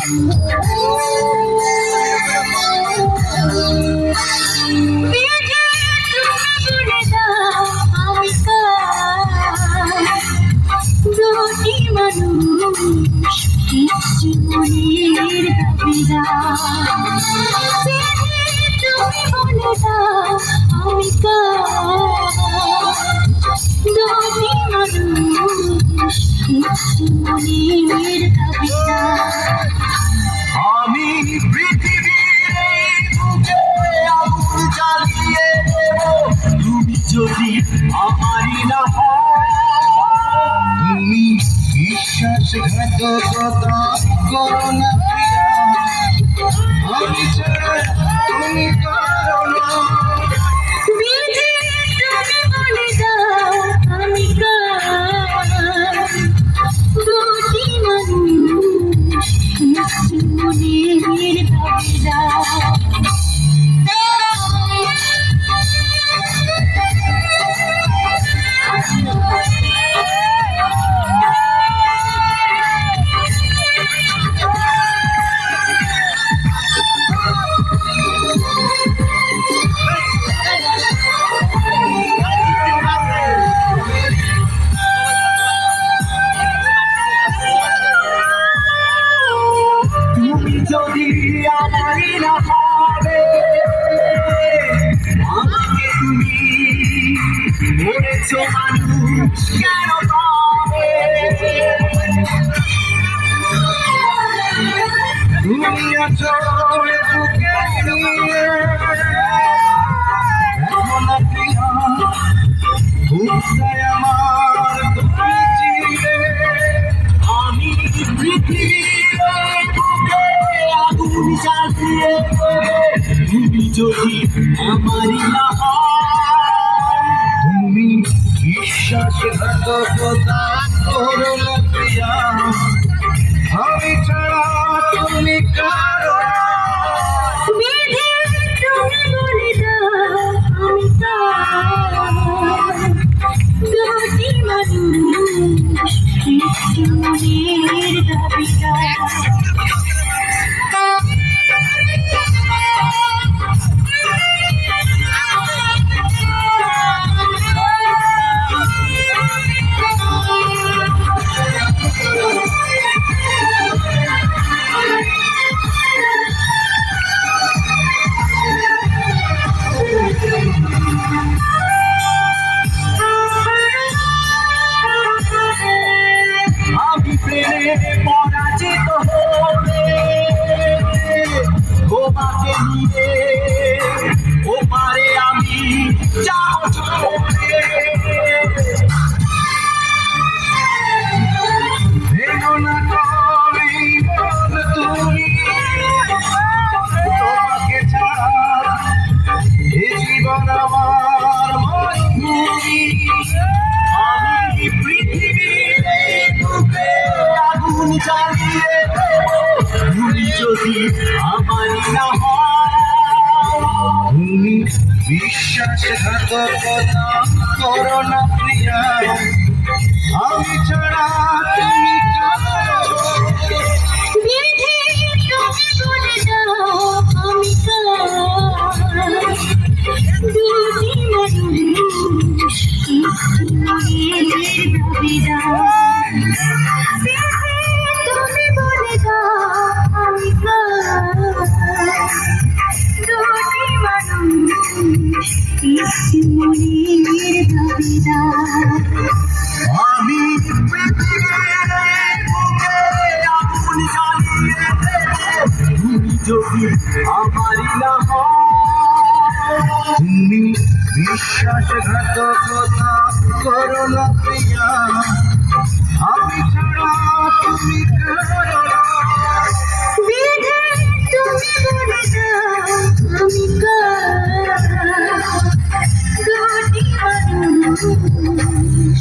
জীবনের তুমি বলে দাও আমি দুটি মানুষ জীবনের কবিতা। আমি পৃথিবীর এই বুকে আগুন জ্বালিয়ে দেব তুমি যদি আমারই না হও। তুমি বিশ্বাসঘাতকতা করো না প্রিয়া, আমি ছাড়া তুমি কারো না। দুটি মানুষ জীবনের কবিতা। যদি আমারই না হবে আমাকে তুমি বলেছ মানুষ কেন পাবে। তুমি আছো বুকে নিয়ে এখন প্রিয়া বুঝতে আমার তুমি চিনে। আমি পৃথিবীর বুকে আগুন জ্বালিয়ে তুমি যদি আমারই না হও। তুমি বিশ্বাসঘাতকতা করো না প্রিয়া, আমি ছাড়া তুমি কারো না। দুটি মানুষ জীবনের কবিতা। আমি প্রেমে পরাজিত হতে তোমাকে নিয়ে ওপারে আমি যাবো চলে। ভেঙো না করি মন তুমি, তোমাকে ছাড়া এ জীবন আমার মজবুরি। আমি পৃথিবীর এই বুকে আগুন জ্বালিয়ে দেব তুমি যদি আমারই না হও। তুমি বিশ্বাসঘাতকতা করো না প্রিয়া, আমি ছাড়া তুমি কারো দুটি মানুষ জীবনের কবিতা। তুমি বলে দাও আমি দুটি মানুষ জীবনের কবিতা। আমি পৃথিবীর এই বুকে আগুন জ্বালিয়ে দেব তুমি যদি আমারই না হও। তুমি বিশ্বাসঘাতকতা করো না প্রিয়া, আমি ছাড়া তুমি কারো না। তুমি বলে দাও আমি দুটি মানুষ